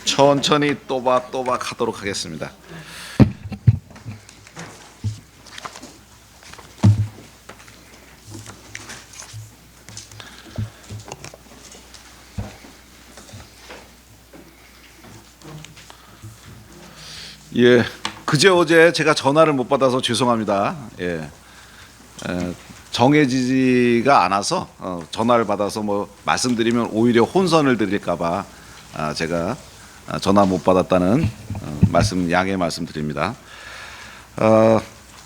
천천히 또박또박 하도록 하겠습니다. 예, 그제 어제 제가 전화를 못 받아서 죄송합니다. 예, 정해지지가 않아서 전화를 받아서 뭐 말씀드리면 오히려 혼선을 드릴까봐 제가 전화 못 받았다는 양해 말씀드립니다.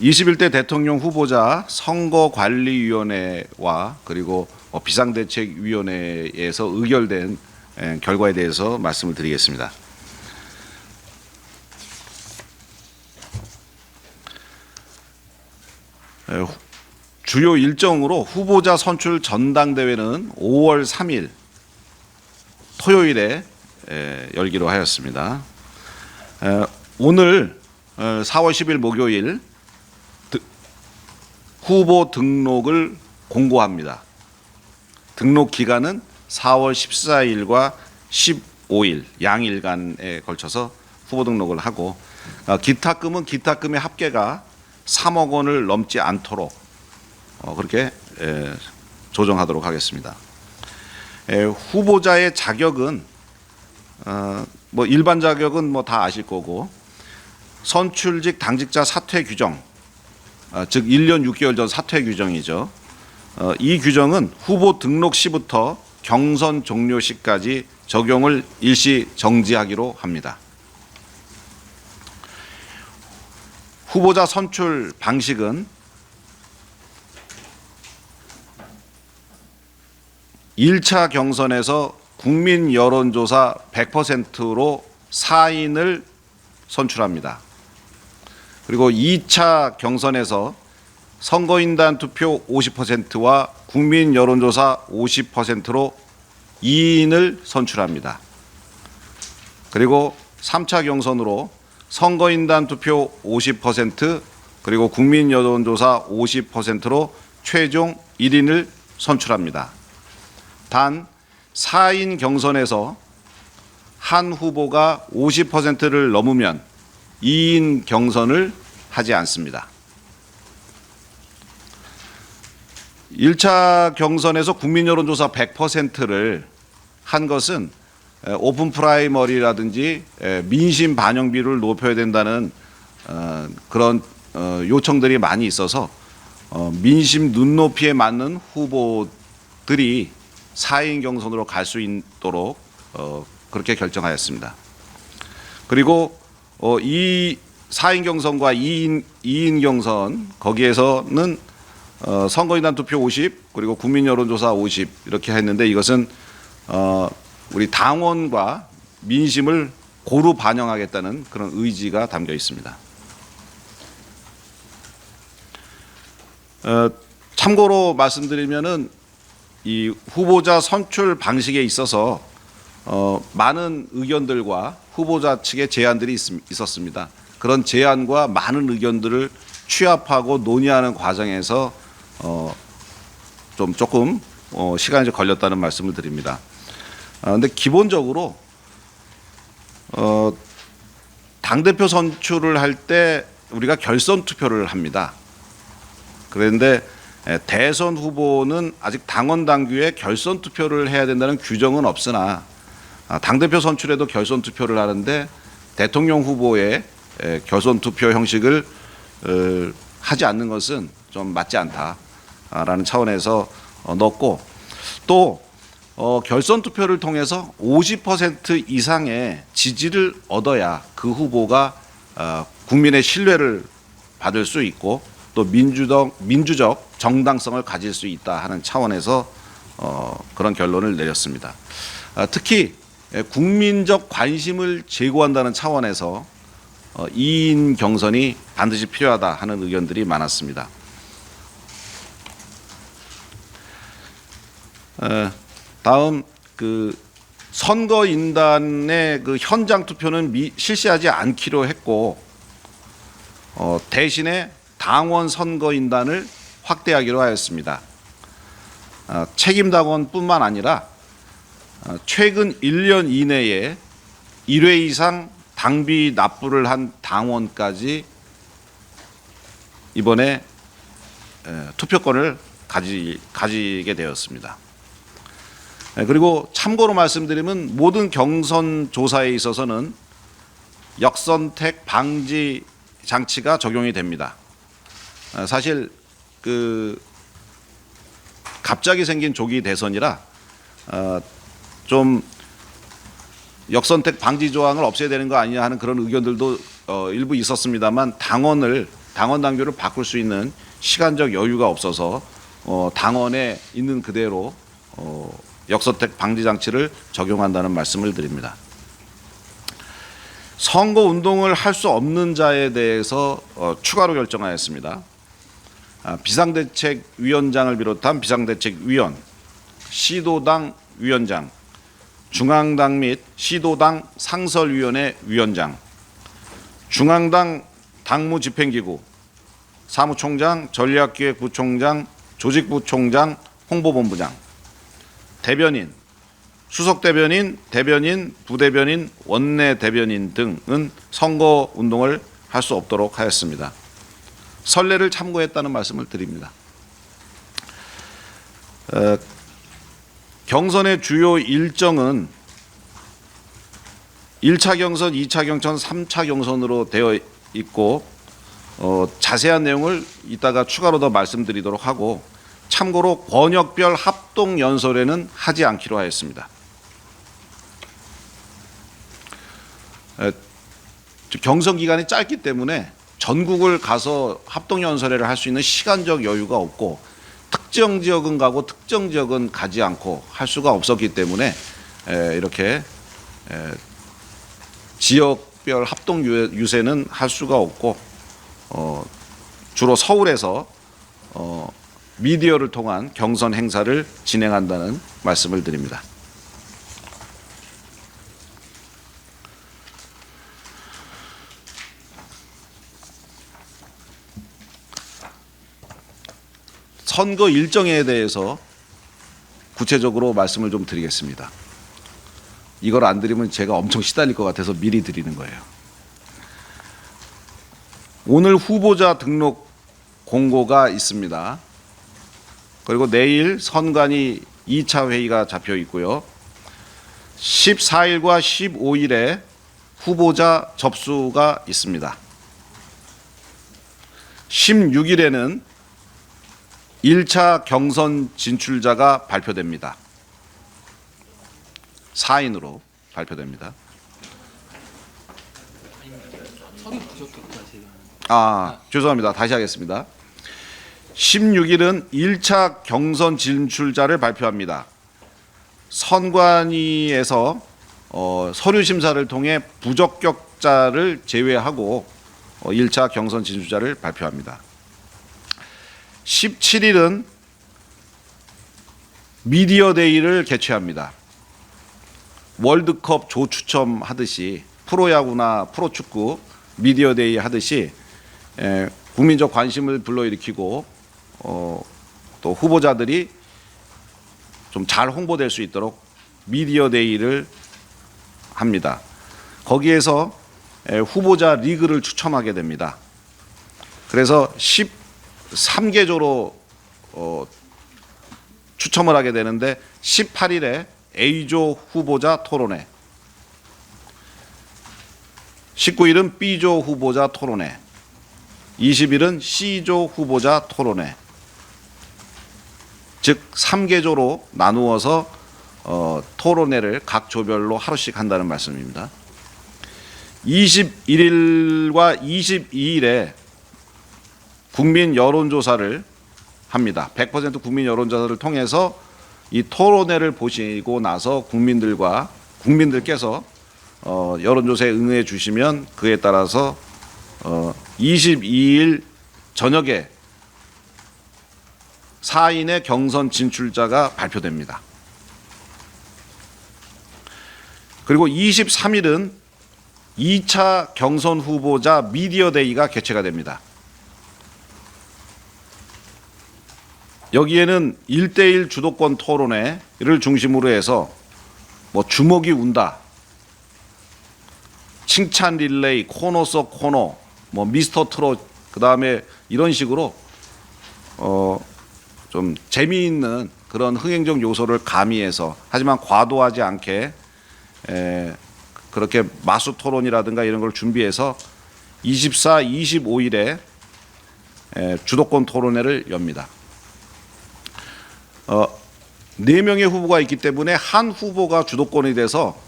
21대 대통령 후보자 선거관리위원회와 그리고 비상대책위원회에서 의결된 결과에 대해서 말씀을 드리겠습니다. 주요 일정으로 후보자 선출 전당대회는 5월 3일 토요일에 열기로 하였습니다. 오늘 4월 10일 목요일 후보 등록을 공고합니다. 등록 기간은 4월 14일과 15일 양일간에 걸쳐서 후보 등록을 하고 기탁금은 기탁금의 합계가 3억 원을 넘지 않도록 그렇게 조정하도록 하겠습니다. 후보자의 자격은 뭐 일반 자격은 뭐 다 아실 거고 선출직 당직자 사퇴 규정, 즉 1년 6개월 전 사퇴 규정이죠. 이 규정은 후보 등록 시부터 경선 종료 시까지 적용을 일시 정지하기로 합니다. 후보자 선출 방식은 1차 경선에서 국민 여론조사 100%로 4인을 선출합니다. 그리고 2차 경선에서 선거인단 투표 50%와 국민 여론조사 50%로 2인을 선출합니다. 그리고 3차 경선으로 선거인단 투표 50% 그리고 국민 여론조사 50%로 최종 1인을 선출합니다. 단 4인 경선에서 한 후보가 50%를 넘으면 2인 경선을 하지 않습니다. 1차 경선에서 국민 여론조사 100%를 한 것은 오픈 프라이머리라든지 민심 반영비를 높여야 된다는 그런 요청들이 많이 있어서 민심 눈높이에 맞는 후보들이 4인 경선으로 갈 수 있도록 그렇게 결정하였습니다. 그리고 이 4인 경선과 2인 경선 거기에서는 선거인단 투표 50 그리고 국민 여론조사 50 이렇게 했는데 이것은 우리 당원과 민심을 고루 반영하겠다는 그런 의지가 담겨 있습니다. 참고로 말씀드리면은 이 후보자 선출 방식에 있어서 많은 의견들과 후보자 측의 제안들이 있었습니다. 그런 제안과 많은 의견들을 취합하고 논의하는 과정에서 조금 시간이 좀 걸렸다는 말씀을 드립니다. 근데 기본적으로 당대표 선출을 할 때 우리가 결선 투표를 합니다. 그런데 대선 후보는 아직 당원 당규에 결선 투표를 해야 된다는 규정은 없으나 당대표 선출에도 결선 투표를 하는데 대통령 후보의 결선 투표 형식을 하지 않는 것은 좀 맞지 않다라는 차원에서 넣었고 또 결선 투표를 통해서 50% 이상의 지지를 얻어야 그 후보가 국민의 신뢰를 받을 수 있고 또 민주적 정당성을 가질 수 있다 하는 차원에서 그런 결론을 내렸습니다. 특히 국민적 관심을 제고한다는 차원에서 2인 경선이 반드시 필요하다 하는 의견들이 많았습니다. 다음 그 선거인단의 그 현장 투표는 실시하지 않기로 했고 대신에 당원 선거인단을 확대하기로 하였습니다. 책임당원뿐만 아니라 최근 1년 이내에 1회 이상 당비 납부를 한 당원까지 이번에 투표권을 가지게 되었습니다. 그리고 참고로 말씀드리면 모든 경선 조사에 있어서는 역선택 방지 장치가 적용이 됩니다. 사실 갑자기 생긴 조기 대선이라 좀 역선택 방지 조항을 없애야 되는 거 아니냐 하는 그런 의견들도 일부 있었습니다만 당원 당규를 바꿀 수 있는 시간적 여유가 없어서 당원에 있는 그대로 역선택 방지 장치를 적용한다는 말씀을 드립니다. 선거 운동을 할 수 없는 자에 대해서 추가로 결정하였습니다. 비상대책위원장을 비롯한 비상대책위원, 시도당 위원장, 중앙당 및 시도당 상설위원회 위원장, 중앙당 당무집행기구, 사무총장, 전략기획부총장, 조직부총장, 홍보본부장, 대변인, 수석대변인, 대변인, 부대변인, 원내대변인 등은 선거운동을 할 수 없도록 하였습니다. 선례를 참고했다는 말씀을 드립니다. 경선의 주요 일정은 1차 경선, 2차 경선, 3차 경선으로 되어 있고 자세한 내용을 이따가 추가로 더 말씀드리도록 하고 참고로 권역별 합동연설회는 하지 않기로 하였습니다. 경선 기간이 짧기 때문에 전국을 가서 합동연설회를 할 수 있는 시간적 여유가 없고 특정 지역은 가고 특정 지역은 가지 않고 할 수가 없었기 때문에 이렇게 지역별 합동 유세는 할 수가 없고 주로 서울에서 미디어를 통한 경선 행사를 진행한다는 말씀을 드립니다. 선거 일정에 대해서 구체적으로 말씀을 좀 드리겠습니다. 이걸 안 드리면 제가 엄청 시달릴 것 같아서 미리 드리는 거예요. 오늘 후보자 등록 공고가 있습니다. 그리고 내일 선관위 2차 회의가 잡혀 있고요. 14일과 15일에 후보자 접수가 있습니다. 16일에는 1차 경선 진출자가 발표됩니다. 4인으로 발표됩니다. 죄송합니다. 다시 하겠습니다. 16일은 1차 경선 진출자를 발표합니다. 선관위에서 서류 심사를 통해 부적격자를 제외하고 1차 경선 진출자를 발표합니다. 17일은 미디어데이를 개최합니다. 월드컵 조추첨 하듯이 프로야구나 프로축구 미디어데이 하듯이 국민적 관심을 불러일으키고 또 후보자들이 좀 잘 홍보될 수 있도록 미디어데이를 합니다. 거기에서 후보자 리그를 추첨하게 됩니다. 그래서 13개조로 추첨을 하게 되는데 18일에 A조 후보자 토론회, 19일은 B조 후보자 토론회, 20일은 C조 후보자 토론회, 즉 3개조로 나누어서 토론회를 각 조별로 하루씩 한다는 말씀입니다. 21일과 22일에 국민 여론조사를 합니다. 100% 국민 여론조사를 통해서 이 토론회를 보시고 나서 국민들께서 여론조사에 응해 주시면 그에 따라서 22일 저녁에 4인의 경선 진출자가 발표됩니다. 그리고 23일은 2차 경선 후보자 미디어데이가 개최가 됩니다. 여기에는 1대1 주도권 토론회를 중심으로 해서 주먹이 운다, 칭찬 릴레이, 코너 속 코너, 뭐 미스터 트롯, 그 다음에 이런 식으로 좀 재미있는 그런 흥행적 요소를 가미해서, 하지만 과도하지 않게 그렇게 마수 토론이라든가 이런 걸 준비해서 24, 25일에 주도권 토론회를 엽니다. 4명의 후보가 있기 때문에 한 후보가 주도권이 돼서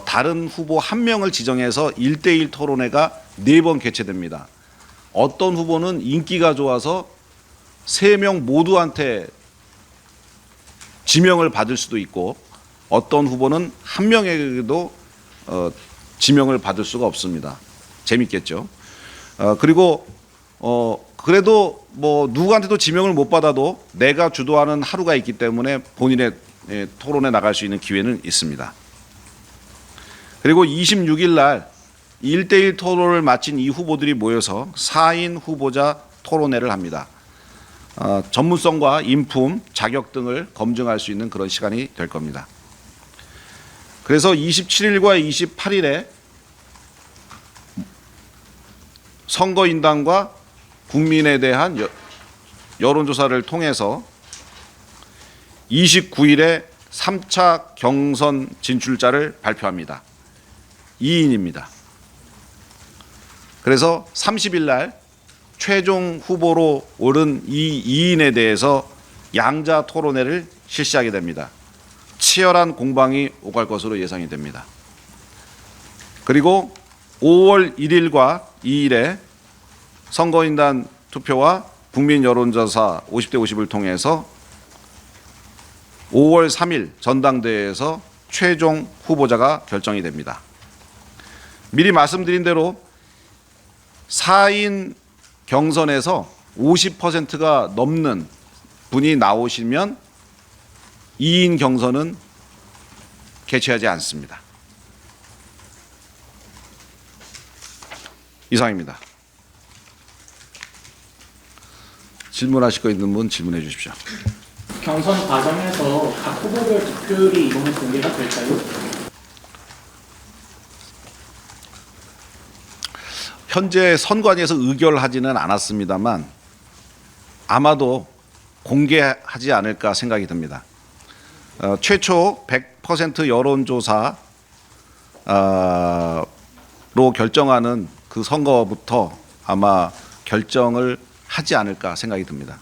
다른 후보 1명을 지정해서 1대1 토론회가 4번 개최됩니다. 어떤 후보는 인기가 좋아서 3명 모두한테 지명을 받을 수도 있고, 어떤 후보는 1명에게도 지명을 받을 수가 없습니다. 재밌겠죠. 그리고 그래도 뭐 누구한테도 지명을 못 받아도 내가 주도하는 하루가 있기 때문에 본인의 토론에 나갈 수 있는 기회는 있습니다. 그리고 26일 날 1대1 토론을 마친 이 후보들이 모여서 4인 후보자 토론회를 합니다. 전문성과 인품, 자격 등을 검증할 수 있는 그런 시간이 될 겁니다. 그래서 27일과 28일에 선거인단과 국민에 대한 여론조사를 통해서 29일에 3차 경선 진출자를 발표합니다. 2인입니다. 그래서 30일 날 최종 후보로 오른 이 2인에 대해서 양자 토론회를 실시하게 됩니다. 치열한 공방이 오갈 것으로 예상이 됩니다. 그리고 5월 1일과 2일에 선거인단 투표와 국민 여론조사 50대 50을 통해서 5월 3일 전당대회에서 최종 후보자가 결정이 됩니다. 미리 말씀드린 대로 4인 경선에서 50%가 넘는 분이 나오시면 2인 경선은 개최하지 않습니다. 이상입니다. 질문하실 거 있는 분 질문해 주십시오. 경선 과정에서 각 후보별 득표율이 이번에 공개가 될까요? 현재 선관위에서 의결하지는 않았습니다만 아마도 공개하지 않을까 생각이 듭니다. 최초 100% 여론조사로 결정하는 그 선거부터 아마 결정을 하지 않을까 생각이 듭니다.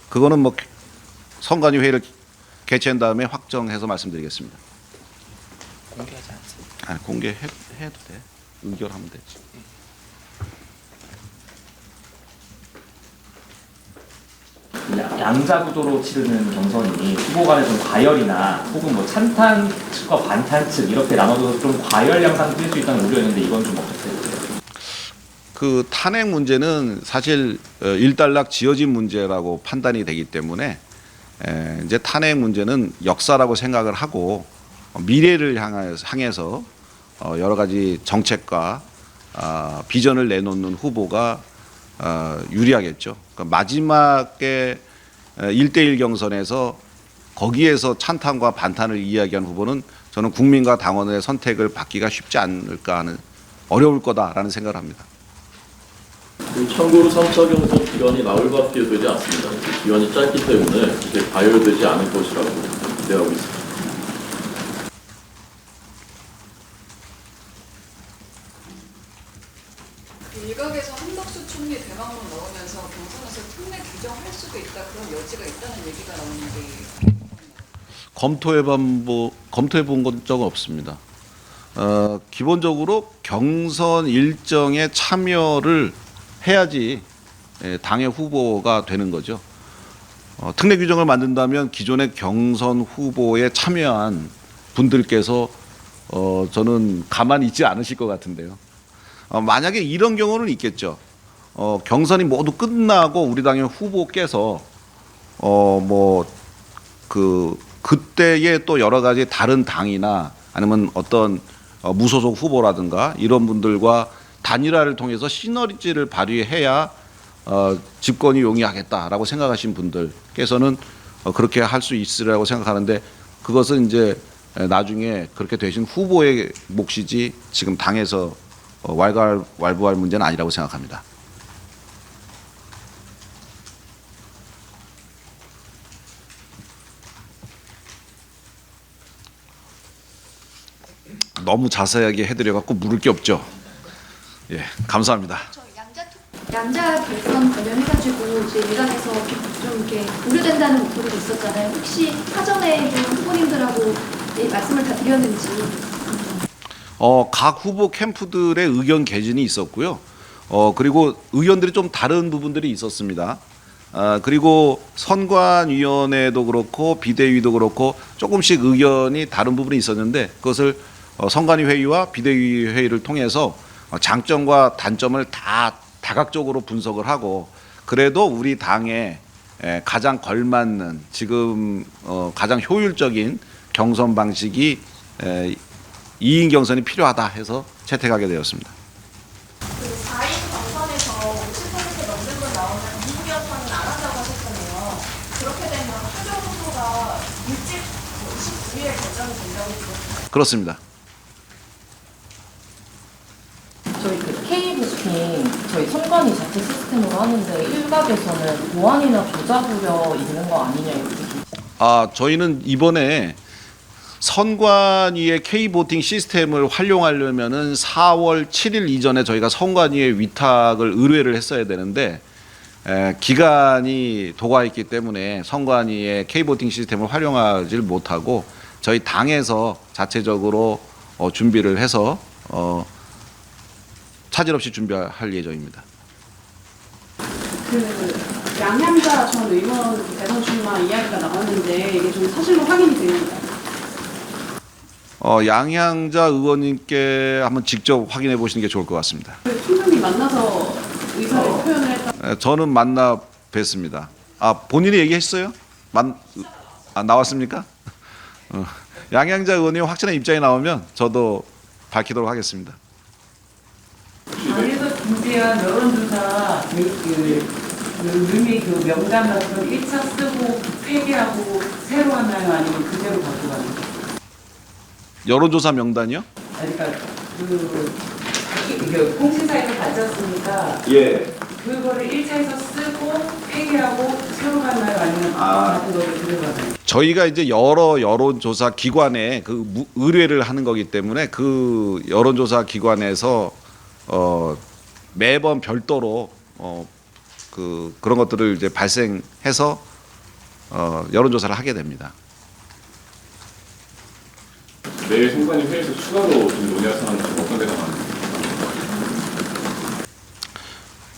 그거는 뭐 선관위 회의를 개최한 다음에 확정해서 말씀드리겠습니다. 공개하지 않습니다. 아니, 공개해도 돼. 의결하면 되지. 양자 구도로 치르는 경선이 후보 간에 좀 과열이나 혹은 뭐 찬탄 측과 반탄 측 이렇게 나눠서 좀 과열 양상이 뜰 수 있다는 우려였는데 이건 좀 어떻게 보세요? 그 탄핵 문제는 사실 일단락 지어진 문제라고 판단이 되기 때문에 이제 탄핵 문제는 역사라고 생각을 하고 미래를 향해서 여러 가지 정책과 비전을 내놓는 후보가 유리하겠죠. 그러니까 마지막에 1대1 경선에서 거기에서 찬탄과 반탄을 이야기한 후보는 저는 국민과 당원의 선택을 받기가 쉽지 않을까 하는, 어려울 거다라는 생각을 합니다. 참고로 3차 경선 기간이 나흘밖에 되지 않습니다. 기간이 짧기 때문에 이게 가열되지 않을 것이라고 기대하고 있습니다. 일각에서 한덕수 총리 대망으로 나오면서 경선에서 특례 규정할 수도 있다, 그런 여지가 있다는 얘기가 나오는데 검토해본 적은 없습니다. 기본적으로 경선 일정에 참여를 해야지 당의 후보가 되는 거죠. 특례 규정을 만든다면 기존의 경선 후보에 참여한 분들께서 저는 가만히 있지 않으실 것 같은데요. 만약에 이런 경우는 있겠죠. 경선이 모두 끝나고 우리 당의 후보께서 그때의 또 여러 가지 다른 당이나 아니면 어떤 무소속 후보라든가 이런 분들과 단일화를 통해서 시너지를 발휘해야 집권이 용이하겠다라고 생각하신 분들께서는 그렇게 할 수 있으라고 생각하는데, 그것은 이제 나중에 그렇게 되신 후보의 몫이지 지금 당에서 왈가왈부할 문제는 아니라고 생각합니다. 너무 자세하게 해드려갖고 물을 게 없죠. 예, 감사합니다. 양자 결선 관련해가지고 이제 일각에서 좀 이렇게 우려된다는 목소리도 있었잖아요. 혹시 사전에 좀 후보님들하고 말씀을 다 드렸는지. 각 후보 캠프들의 의견 개진이 있었고요. 그리고 의견들이 좀 다른 부분들이 있었습니다. 그리고 선관위원회도 그렇고 비대위도 그렇고 조금씩 의견이 다른 부분이 있었는데 그것을 선관위 회의와 비대위 회의를 통해서 장점과 단점을 다 다각적으로 분석을 하고 그래도 우리 당에 가장 걸맞는 지금 가장 효율적인 경선 방식이 2인 경선이 필요하다 해서 채택하게 되었습니다. 그 4인 경선에서 50% 넘는 분 나오면 2인 경선은 안 한다고 하셨잖아요. 그렇게 되면 한정 후보가 일찍 29일에 결정이 된다고 들었어요. 그렇습니다. 저희 그 K부팅 저희 선관위 자체 시스템으로 하는데 일각에서는 보안이나 조작 우려 있는 거 아니냐 이렇게. 저희는 이번에 선관위의 K보팅 시스템을 활용하려면은 4월 7일 이전에 저희가 선관위에 위탁을 의뢰를 했어야 되는데 기간이 도과했기 때문에 선관위의 K보팅 시스템을 활용하지 못하고 저희 당에서 자체적으로 준비를 해서 차질 없이 준비할 예정입니다. 그 양양자 전 의원 대선 출마 이야기가 나왔는데 이게 좀 사실로 확인이 됩니다. 양향자 의원님께 한번 직접 확인해 보시는 게 좋을 것 같습니다. 총장님 만나서 의사를 표현을 했다. 저는 만나 뵀습니다. 본인이 얘기했어요? 나왔습니까? 양향자 의원님 확실한 입장이 나오면 저도 밝히도록 하겠습니다. 당에서 준비한 여론조사 의미 그 명단 같은 걸 1차 쓰고 폐기하고 새로 하나요? 아니면 그대로 갖고 가나요? 여론조사 명단이요? 그러니까 그 공시사에서 가졌으니까 예. 그거를 1차에서 쓰고 폐기하고 새로 가나요? 아니면 같은 거를 그대로 가나요? 저희가 이제 여러 여론조사 기관에 의뢰를 하는 거기 때문에 그 여론조사 기관에서 매번 별도로 그런 것들을 이제 발생해서 여론조사를 하게 됩니다. 내일 선관위 회의에서 추가로 좀 논의할 사항은 어떤 데가 많은지.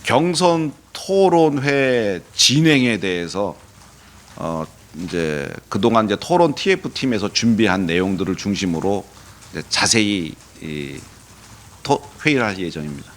경선 토론회 진행에 대해서 이제 그동안 이제 토론 TF 팀에서 준비한 내용들을 중심으로 이제 자세히 회의를 할 예정입니다.